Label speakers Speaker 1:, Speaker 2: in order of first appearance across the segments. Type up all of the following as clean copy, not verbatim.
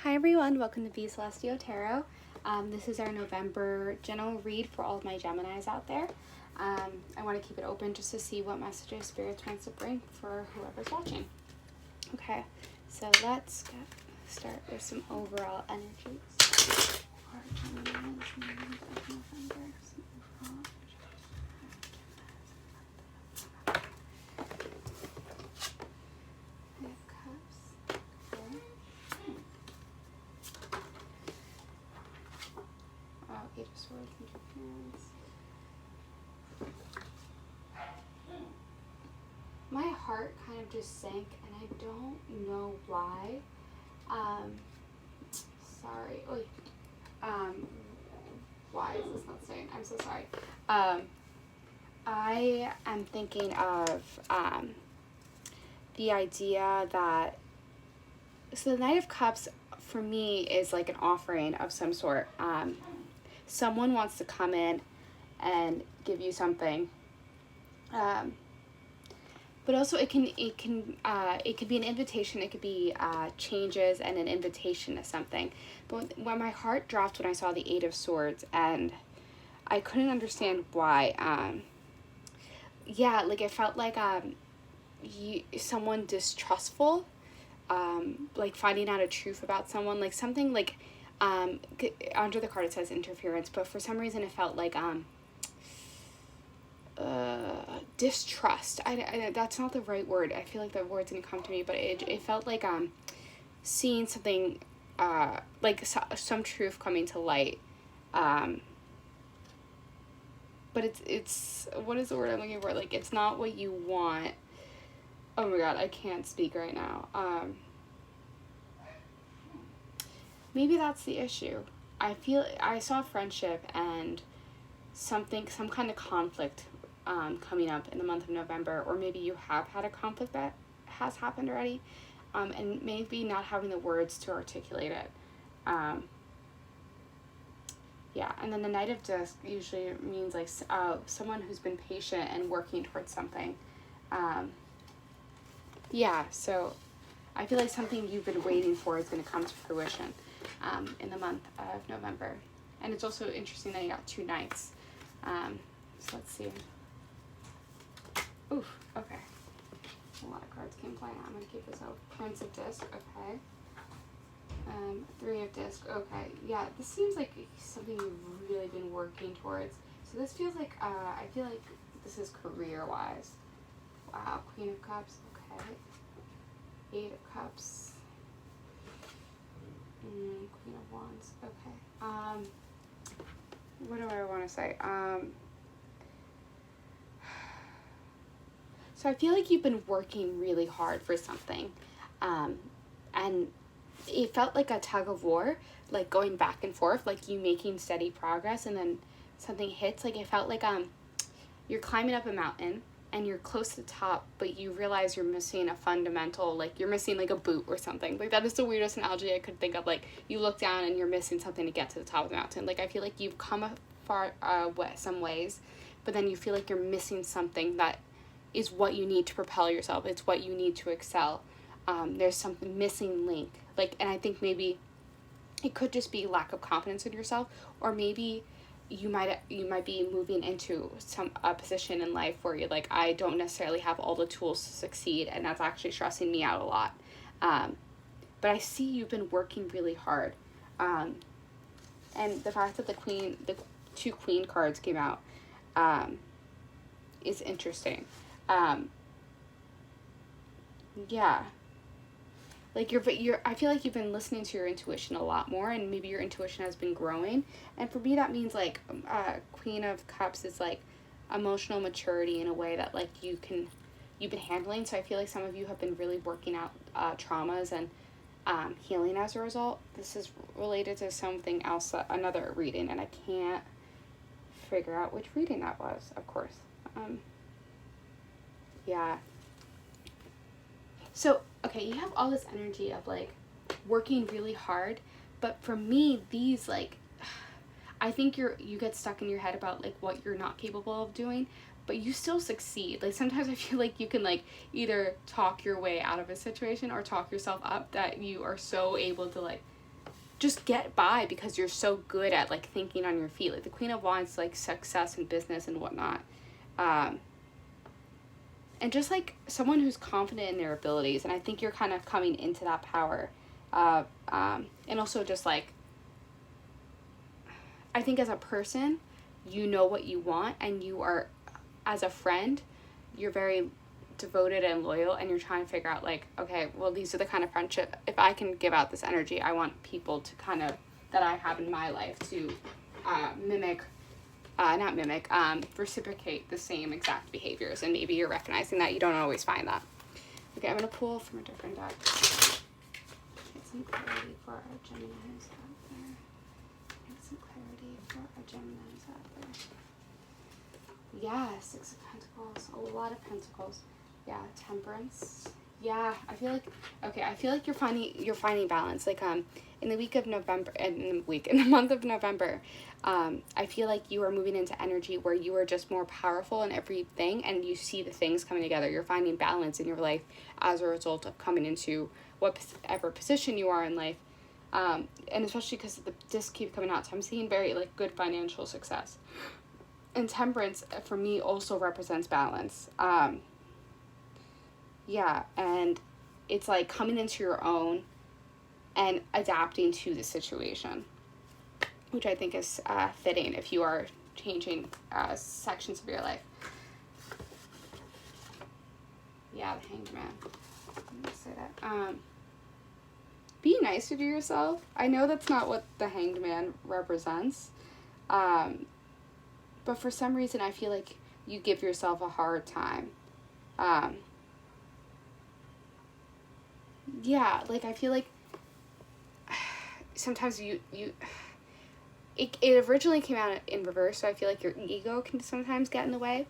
Speaker 1: Hi everyone, welcome to Be Celestial Tarot. This is our November general read for all of my Geminis out there. I want to keep it open just to see what messages Spirit wants to bring for whoever's watching. Okay, so let's start with some overall energies. For Geminis, month of November, some overall Eight of Swords, interference. My heart kind of just sank, and I don't know why. Sorry. Why is this not saying? I'm so sorry. I am thinking of the idea that, so the Knight of Cups for me is like an offering of some sort. Someone wants to come in and give you something, but also it could be an invitation. It could be changes and an invitation to something. But when my heart dropped when I saw the Eight of Swords, and I couldn't understand why. Like it felt like someone distrustful, like finding out a truth about someone, like something like. Under the card it says interference, but for some reason it felt like distrust. I that's not the right word. I feel like the word's gonna come to me, but it felt like seeing something like some truth coming to light, but it's what is the word I'm looking for? Like it's not what you want. Oh my god, I can't speak right now. Maybe that's the issue. I saw friendship and some kind of conflict coming up in the month of November, or maybe you have had a conflict that has happened already, and maybe not having the words to articulate it. And then the Knight of Disc usually means like someone who's been patient and working towards something. So I feel like something you've been waiting for is going to come to fruition in the month of November. And it's also interesting that you got two knights. So let's see. Oof, okay. A lot of cards came playing. I'm going to keep this out. Prince of Disc, okay. Three of Disc, okay. Yeah, this seems like something you've really been working towards. So this feels like, I feel like this is career-wise. Wow, Queen of Cups, okay. Eight of Cups. Queen of Wands, okay. What do I want to say? So I feel like you've been working really hard for something, and it felt like a tug of war, like going back and forth, like you making steady progress, and then something hits. Like it felt like you're climbing up a mountain and you're close to the top, but you realize you're missing a fundamental, like you're missing like a boot or something. Like that is the weirdest analogy I could think of. Like you look down and you're missing something to get to the top of the mountain. Like I feel like you've come far some ways, but then you feel like you're missing something that is what you need to propel yourself. It's what you need to excel. There's something missing link. Like, and I think maybe it could just be lack of confidence in yourself, or maybe you might be moving into a position in life where you're like, I don't necessarily have all the tools to succeed, and that's actually stressing me out a lot. But I see you've been working really hard. And the fact that the two Queen cards came out is interesting. Like I feel like you've been listening to your intuition a lot more, and maybe your intuition has been growing. And for me, that means like Queen of Cups is like emotional maturity in a way that like you've been handling. So I feel like some of you have been really working out traumas and healing as a result. This is related to something else, another reading, and I can't figure out which reading that was, of course. So, okay, you have all this energy of, like, working really hard, but for me, these, like, I think you get stuck in your head about, like, what you're not capable of doing, but you still succeed. Like, sometimes I feel like you can, like, either talk your way out of a situation or talk yourself up, that you are so able to, like, just get by because you're so good at like thinking on your feet. Like the Queen of Wands, like success in business and whatnot. And just like someone who's confident in their abilities. And I think you're kind of coming into that power. And also just like, I think as a person, you know what you want, and you are, as a friend, you're very devoted and loyal, and you're trying to figure out like, okay, well, these are the kind of friendship, if I can give out this energy, I want people to kind of, that I have in my life to reciprocate the same exact behaviors. And maybe you're recognizing that you don't always find that. Okay, I'm going to pull from a different deck. Get some clarity for our Geminis out there. Get some clarity for our Geminis out there. Yeah, Six of Pentacles. A lot of Pentacles. Yeah, Temperance. Yeah, I feel like you're finding balance. Like in the month of November, I feel like you are moving into energy where you are just more powerful in everything, and you see the things coming together. You're finding balance in your life as a result of coming into whatever position you are in life. And especially because the discs keep coming out, so I'm seeing very like good financial success. And Temperance for me also represents balance. Yeah, and it's like coming into your own and adapting to the situation, which I think is fitting if you are changing sections of your life. Yeah, the Hanged Man. I'm gonna say that. Be nice to yourself. I know that's not what the Hanged Man represents, but for some reason I feel like you give yourself a hard time. Yeah, like I feel like sometimes it originally came out in reverse, so I feel like your ego can sometimes get in the way,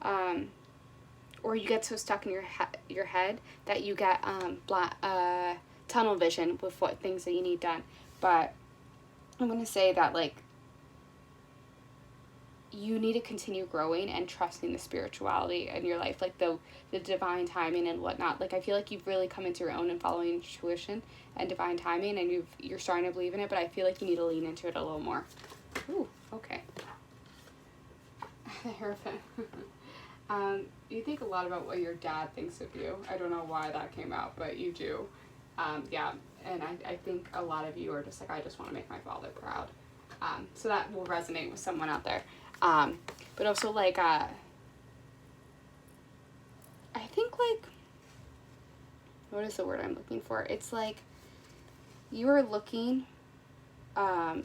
Speaker 1: or you get so stuck in your head that you get tunnel vision with what things that you need done. But I'm gonna say that like you need to continue growing and trusting the spirituality in your life, like the divine timing and whatnot. Like I feel like you've really come into your own and following intuition and divine timing, and you're starting to believe in it, but I feel like you need to lean into it a little more. Ooh, okay. The Hierophant. You think a lot about what your dad thinks of you. I don't know why that came out, but you do. Yeah, and I think a lot of you are just like, I just want to make my father proud. So that will resonate with someone out there. But also like, I think like, what is the word I'm looking for? It's like, you are looking, because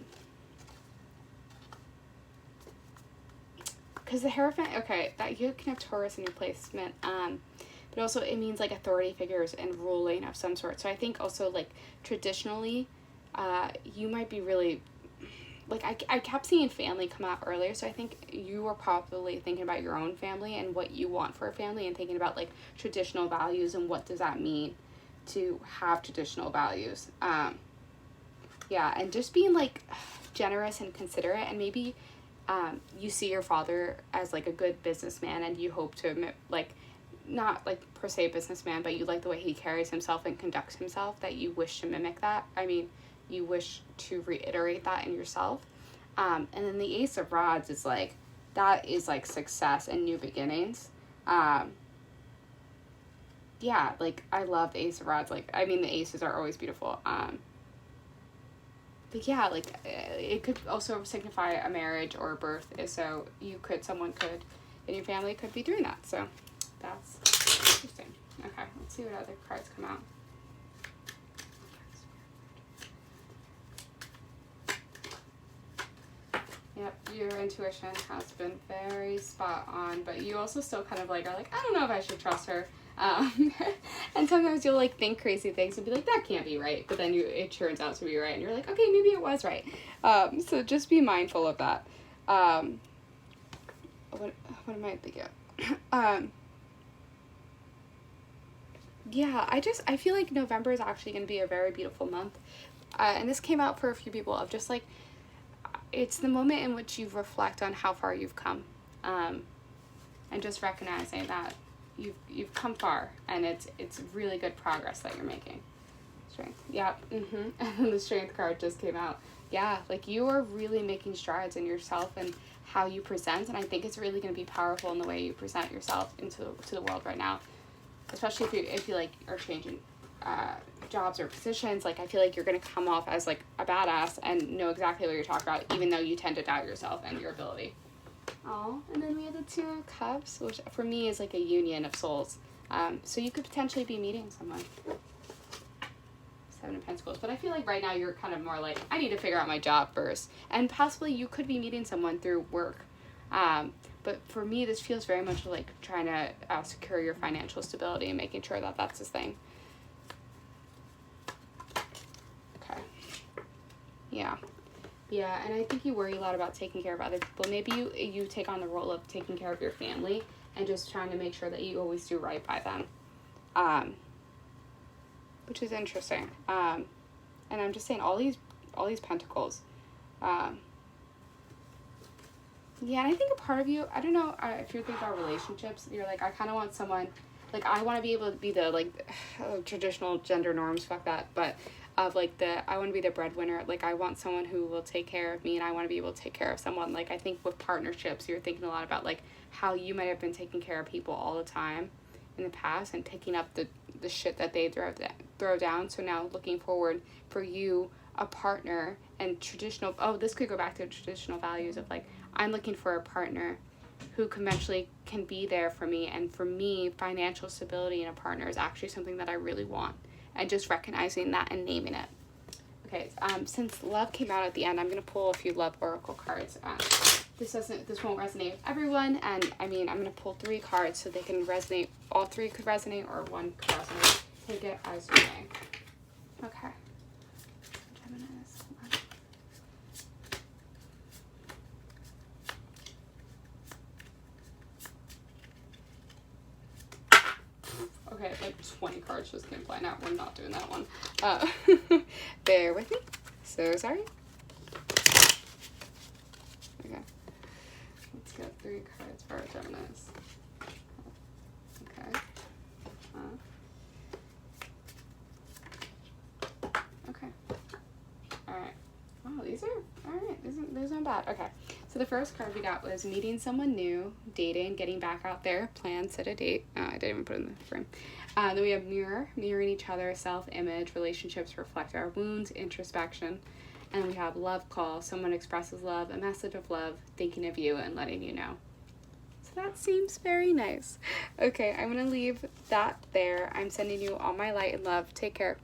Speaker 1: the Hierophant, okay, that you can have Taurus in your placement, but also it means like authority figures and ruling of some sort. So I think also like traditionally, you might be really, like I kept seeing family come out earlier, so I think you were probably thinking about your own family and what you want for a family, and thinking about like traditional values and what does that mean to have traditional values. Yeah, and just being like generous and considerate, and maybe you see your father as like a good businessman, and you hope to like, not like per se businessman, but you like the way he carries himself and conducts himself, that you wish to mimic that. I mean, you wish to reiterate that in yourself. And then the Ace of Rods is like, that is like success and new beginnings. Yeah, like I love the Ace of Rods. Like, I mean, the aces are always beautiful. But yeah, like it could also signify a marriage or a birth. So someone could in your family could be doing that. So that's interesting. Okay, let's see what other cards come out. Yep, your intuition has been very spot on, but you also still kind of like are like, I don't know if I should trust her. And sometimes you'll like think crazy things and be like, that can't be right, but then it turns out to be right, and you're like, okay, maybe it was right. So just be mindful of that. What am I thinking of? Yeah, I feel like November is actually going to be a very beautiful month, and this came out for a few people of just like, it's the moment in which you reflect on how far you've come, and just recognizing that you've come far, and it's really good progress that you're making. Strength. Yep. And then the Strength card just came out. Yeah, like you are really making strides in yourself and how you present, and I think it's really going to be powerful in the way you present yourself to the world right now, especially if you like are changing jobs or positions. Like I feel like you're going to come off as like a badass and know exactly what you're talking about, even though you tend to doubt yourself and your ability. Oh, and then we have the Two of Cups, which for me is like a union of souls. So you could potentially be meeting someone. Seven of Pentacles. But I feel like right now you're kind of more like, I need to figure out my job first. And possibly you could be meeting someone through work. But for me, this feels very much like trying to secure your financial stability and making sure that that's his thing. Okay. Yeah. Yeah, and I think you worry a lot about taking care of other people. Maybe you take on the role of taking care of your family and just trying to make sure that you always do right by them. Which is interesting. And I'm just saying all these pentacles. Yeah, and I think a part of you, I don't know if you're thinking about relationships, you're like, I kind of want someone, like, I want to be able to be the, like, traditional gender norms, fuck that, but of, like, I want to be the breadwinner. Like, I want someone who will take care of me, and I want to be able to take care of someone. Like, I think with partnerships, you're thinking a lot about, like, how you might have been taking care of people all the time in the past and picking up the shit that they throw down. So now looking forward for you, a partner, and traditional, this could go back to traditional values of like, I'm looking for a partner who conventionally can be there for me, and for me, financial stability in a partner is actually something that I really want, and just recognizing that and naming it. Okay, since love came out at the end, I'm going to pull a few love oracle cards. This won't resonate with everyone, and I mean, I'm going to pull 3 cards so they can resonate. All 3 could resonate, or 1 could resonate. Take it as you may. Okay. Geminis. Okay, like 20 cards just came flying out. We're not doing that one. Bear with me. So sorry. Okay. Let's get 3 cards for our Geminis. Okay. Okay. Alright. Wow, these are alright. These aren't bad. Okay. So the first card we got was meeting someone new, dating, getting back out there, plan, set a date. I didn't even put it in the frame. Then we have mirroring each other, self-image, relationships reflect our wounds, introspection. And we have love call, someone expresses love, a message of love, thinking of you and letting you know. So that seems very nice. Okay, I'm going to leave that there. I'm sending you all my light and love. Take care.